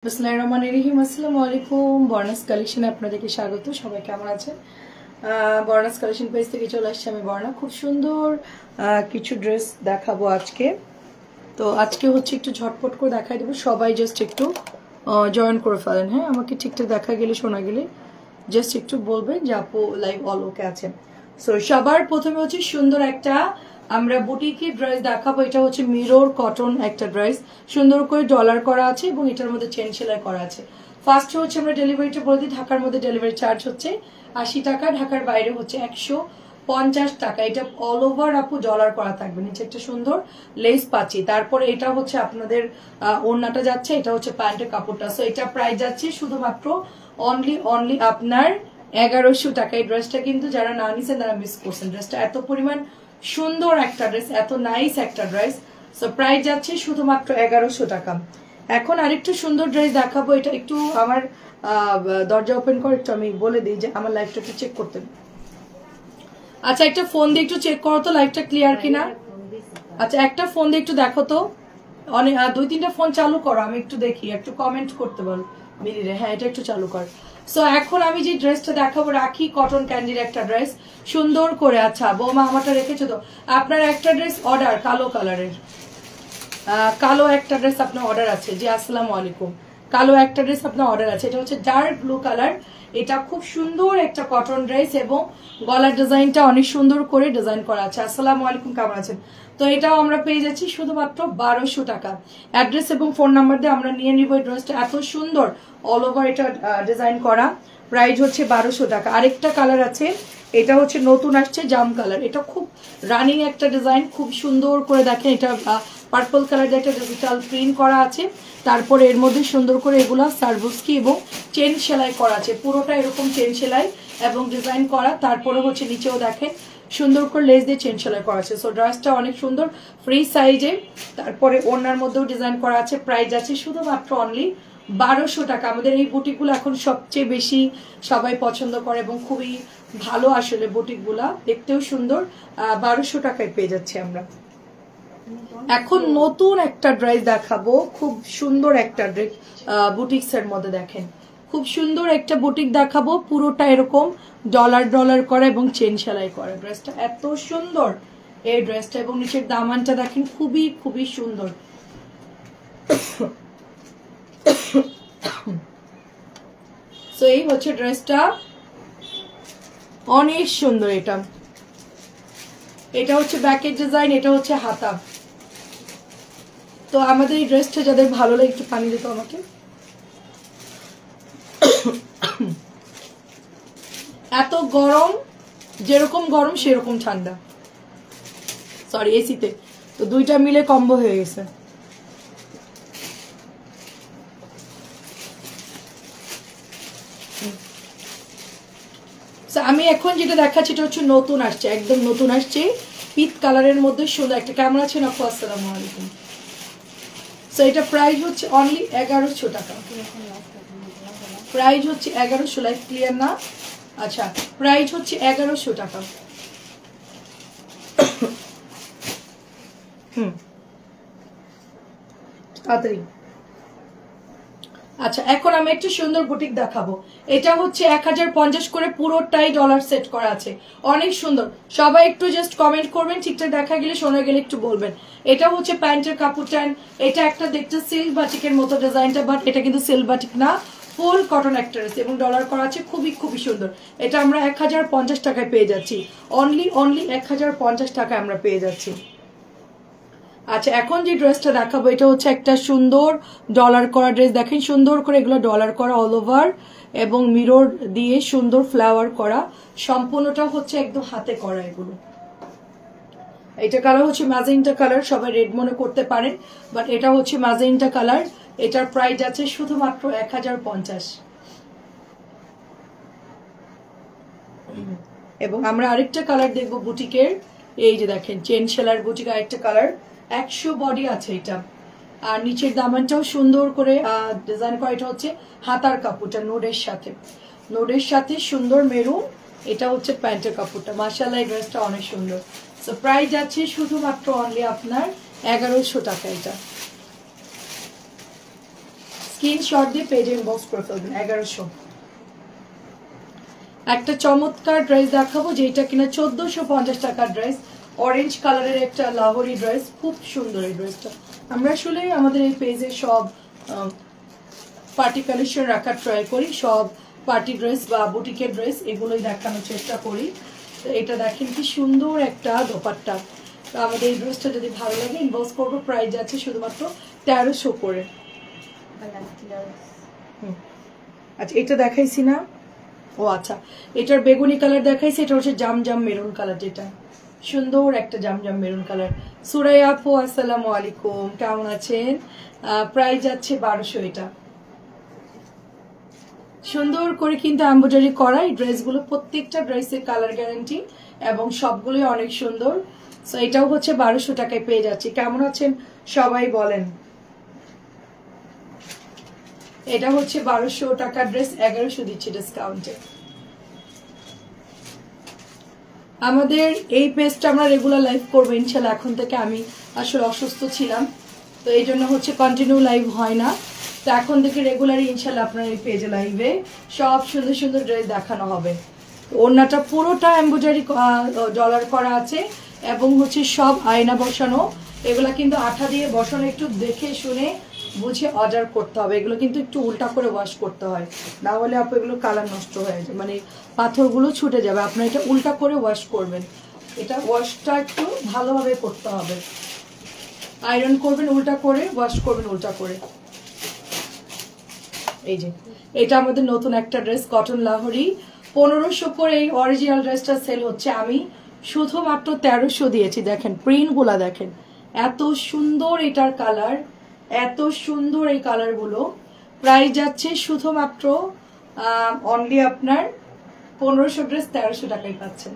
বিসমিল্লাহিররহমানিররহিম। আসসালামু আলাইকুম। বর্ণাস কালেকশনে আপনাদেরকে স্বাগত। সবাই কেমন আছেন? বর্ণাস কালেকশন পেজ থেকে চলে আসছে আমি বর্ণা। খুব সুন্দর কিছু ড্রেস দেখাবো আজকে। তো আজকে হচ্ছে একটু ঝটপট করে দেখাই দেবো, সবাই জাস্ট একটু জয়েন করে ফেলেন। হ্যাঁ, আমাকে ঠিকঠাক দেখা গেলে শোনা গেলে জাস্ট একটু বলবেন যে আপু লাইভ অল ওকে আছেন। সো সবার প্রথমে হচ্ছে সুন্দর একটা আমরা বুটিকি ড্রেস দেখাবো। এটা হচ্ছে মিরর কটন একটা ড্রেস, সুন্দর করে ডলার করা আছে এবং এটার মধ্যে চেন সেলাই করা আছে। ফার্স্ট হচ্ছে আমরা ডেলিভারিটা বলে দিই। ঢাকার মধ্যে ডেলিভারি চার্জ হচ্ছে 80 টাকা, ঢাকার বাইরে হচ্ছে 150 টাকা। এটা অল ওভার আপু ডলার করা থাকবে, নিচে একটা সুন্দর লেস পাচ্ছি। তারপরে এটা হচ্ছে আপনাদের ওড়নাটা যাচ্ছে, এটা হচ্ছে প্যান্টের কাপড়টা। সো এটা প্রাইস যাচ্ছে শুধুমাত্র অনলি আপনার 1100 টাকা। এই ড্রেসটা কিন্তু যারা না নিছেন তারা মিস করছেন। ড্রেসটা এত পরিমাণ সুন্দর একটা ড্রেস, এত নাইস একটা ড্রেস। সো প্রাইস যাচ্ছে শুধুমাত্র 1100 টাকা। এখন আরেকটু সুন্দর ড্রেস দেখাবো। এটা একটু আমার দরজা ওপেন করে একটু আমি বলে দিই যে আমার লাইভটা একটু চেক করতে। আচ্ছা, একটা ফোন দিয়ে একটু চেক করো তো লাইভটা ক্লিয়ার কিনা। আচ্ছা, একটা ফোন দিয়ে একটু দেখো তো। অনেক 2-3টা ফোন চালু করো, আমি একটু দেখি, একটু কমেন্ট করতে বল মিলিরে। হ্যাঁ, এটা একটু চালু কর। সো এখন আমি যে ড্রেসটা দেখাবো রাখি কটন ক্যান্ডির একটা ড্রেস, সুন্দর করে। আচ্ছা বৌমা আমারটা রেখেছো তো। আপনার একটা ড্রেস অর্ডার কালো কালারের, কালো একটা ড্রেস আপনার অর্ডার আছে। জি আসসালামু আলাইকুম। কালো একটা ড্রেস আপনার অর্ডার আছে, এটা হচ্ছে ডার্ক ব্লু কালার। এটা খুব সুন্দর একটা কটন ড্রেস এবং গলার ডিজাইনটা অনেক সুন্দর করে ডিজাইন করা আছে। আসসালামু আলাইকুম, কেমন আছেন? তো এটাও আমরা পেয়ে যাচ্ছি শুধুমাত্র 1200 টাকা। অ্যাড্রেস এবং ফোন নাম্বার দিয়ে আমরা নিয়ে নিব। এই ড্রেসটা এত সুন্দর, অল ওভার এটা ডিজাইন করা। প্রাইস হচ্ছে 1200 টাকা। আরেকটা কালার আছে, এটা হচ্ছে নতুন আসছে জাম কালার। এটা খুব রানিং একটা ডিজাইন, খুব সুন্দর করে দেখেন। এটা পার্পল কালার দিয়ে একটা ডিজিটাল প্রিন্ট করা আছে। তারপরে এর মধ্যে সুন্দর করে এগুলা সার্বুস্কি এবং চেন সেলাই করা আছে। পুরোটা এরকম চেন সেলাই এবং ডিজাইন করা। তারপরে হচ্ছে নিচেও দেখেন সুন্দর করে লেস দিয়ে চেন সেলাই করা আছে। সো ড্রেসটা অনেক সুন্দর, ফ্রি সাইজে। তারপরে ওড়নার মধ্যেও ডিজাইন করা আছে। প্রাইস আছে শুধুমাত্র অনলি 1200 টাকা। আমাদের এই বুটিকগুলো এখন সবচেয়ে বেশি সবাই পছন্দ করে এবং খুবই ভালো আসলে বুটিকগুলা, দেখতেও সুন্দর। 1200 টাকায় পেয়ে যাচ্ছি আমরা। এখন নতুন একটা ড্রেস দেখাবো, খুব সুন্দর একটা ড্রেস বুটিক্স এর মধ্যে। দেখেন খুব সুন্দর একটা বুটিক দেখাবো, পুরোটা এরকম ডলার ডলার করা এবং চেন সেলাই করা। ড্রেসটা এত সুন্দর এই ড্রেসটা, এবং নিচের দামানটা দেখেন খুবই খুবই সুন্দর। সো এই হচ্ছে ড্রেসটা, অনেক সুন্দর। এটা হচ্ছে ব্যাকের ডিজাইন, এটা হচ্ছে হাতা। তো আমাদের এই ড্রেসটা যাদের ভালো লাগে একটু পানি দিত আমাকে। এত গরম, যেরকম গরম সেরকম ঠান্ডা। সরি, এসিতে তো দুইটা মিলে কম্বো হয়ে গেছে। আমি এখন যেটা দেখাচ্ছি এটা হচ্ছে নতুন আসছে, একদম নতুন আসছে, পিচ কালারের মধ্যে সুন্দর একটা। কেমন আছেন আপু? আসসালামু আলাইকুম। সো এটা প্রাইস হচ্ছে অনলি 1100 টাকা। প্রাইস হচ্ছে 1100। লাইক ক্লিয়ার না? আচ্ছা, প্রাইস হচ্ছে 1100 টাকা। তাড়াতাড়ি। আচ্ছা, এখন আমি একটু সুন্দর বুটিক দেখাবো। এটা হচ্ছে 1050 করে, পুরোটাই ডলার সেট করা আছে, অনেক সুন্দর। সবাই একটু জাস্ট কমেন্ট করবেন, ঠিকঠাক দেখা গেলে শোনা গেলে একটু বলবেন। এটা হচ্ছে প্যান্টের কাপড়টা। এটা একটা দেখতে সিল্ক বাটিকের মতো ডিজাইনটা, বাট এটা কিন্তু সিল্ক বাটিক না, ফুল কটন একটা ড্রেস এবং ডলার করা আছে, খুবই খুবই সুন্দর। এটা আমরা 1050 টাকায় পেয়ে যাচ্ছি। অনলি 1050 টাকায় আমরা পেয়ে যাচ্ছি। আচ্ছা, এখন যে ড্রেসটা দেখাবো এটা হচ্ছে একটা সুন্দর ডলার করা ড্রেস। দেখেন সুন্দর করে এগুলো ডলার করা অল ওভার এবং মিরর দিয়ে সুন্দর ফ্লাওয়ার করা। সম্পূর্ণটা হচ্ছে একদম হাতে করা এগুলো। এটা কালার হচ্ছে ম্যাজেন্টা কালার, সবাই রেড মনে করতে পারেন, বাট এটা হচ্ছে ম্যাজেন্টা কালার। এটার প্রাইস আছে শুধুমাত্র 1050। এবং আমরা আরেকটা কালার দেখবো বুটিকের। এই যে দেখেন চেন সেলার বুটিক আরেকটা কালার, 100 বডি আছে এটা। আর নিচের দামানটাও সুন্দর করে ডিজাইন করা। এটা হচ্ছে হাতার কাপড়টা নোডের সাথে সুন্দর মেরুন। এটা হচ্ছে প্যান্টের কাপড়টা। মাশাআল্লাহ, এই ড্রেসটা অনেক সুন্দর। সো প্রাইস যাচ্ছে শুধুমাত্র অনলি আপনার 1100 টাকা। এটা স্ক্রিনশট দিয়ে পেজে ইনবক্স করে ফেলবেন। 1100। একটা চমৎকার ড্রেস দেখাবো যেটা কিনা 1450 টাকার ড্রেস, অরেঞ্জ কালারের একটা লাহোরি ড্রেস, খুব সুন্দর এই ড্রেসটা। আমরা আসলে আমাদের এই পেজে সব পার্টি কালেকশন রাখার ট্রাই করি, সব পার্টি ড্রেস বা বুটিকের ড্রেস এগুলোই দেখানোর চেষ্টা করি। তো এটা দেখেন কি সুন্দর একটা দোপাট্টা। তো আমাদের এই ড্রেসটা যদি ভালো লাগে ইনবক্স করবো, প্রাইস আছে শুধুমাত্র 1300 করে। আচ্ছা এটা দেখাইছি না? ও আচ্ছা, এটার বেগুনি কালার দেখাইছি, এটা হচ্ছে জাম জাম মেরুন কালার, যেটা সুন্দর একটা জাম জাম মেরুন কালার। সুরাইয়া আপু আসসালামু আলাইকুম, কেমন আছেন? প্রাইস যাচ্ছে 1200। এটা সুন্দর করে কিন্তু এমব্রয়ডারি করা এই ড্রেসগুলো, প্রত্যেকটা ড্রেসের কালার গ্যারান্টি এবং সবগুলোই অনেক সুন্দর। সো এটাও হচ্ছে 1200 টাকায় পেয়ে যাচ্ছি। কেমন আছেন সবাই বলেন? এটা হচ্ছে 1200 টাকার ড্রেস, 1100 দিচ্ছি ডিসকাউন্টে। আমাদের এই পেজটা আমরা রেগুলার লাইভ করবো ইনশাল্লাহ এখন থেকে। আমি আসলে অসুস্থ ছিলাম, তো এই জন্য হচ্ছে কন্টিনিউ লাইভ হয় না। তো এখন থেকে রেগুলারই ইনশাল্লাহ আপনার এই পেজে লাইভে সব সুন্দর সুন্দর ড্রেস দেখানো হবে। ওড়নাটা পুরোটা এমব্রয়ডারি ডলার করা আছে এবং হচ্ছে সব আয়না বসানো। এগুলা কিন্তু আঠা দিয়ে বসানো, একটু দেখে শুনে বুঝে অর্ডার করতে হবে। এগুলো কিন্তু একটু উল্টা করে ওয়াশ করতে হয়, না হলে আপু এগুলো কালার নষ্ট হয়ে যায়, মানে পাথরগুলো ছুটে যাবে। আপনার এটা উল্টা করে ওয়াশ করবেন, এটা ওয়াশটা একটু ভালোভাবে করতে হবে। আয়রন করবেন উল্টা করে, ওয়াশ করবেন উল্টা করে। এই যে এটা আমাদের নতুন একটা ড্রেস, কটন লাহোরি, 1500 করে এই অরিজিনাল ড্রেসটা সেল হচ্ছে। আমি শুধুমাত্র 1300 দিয়েছি। দেখেন প্রিন্ট গুলা দেখেন, এত সুন্দর এটার কালার, এত সুন্দর এই কালার গুলো। প্রাইস যাচ্ছে শুধুমাত্র অনলি আপনার 1500 ড্রেস 1300 টাকায় পাচ্ছেন।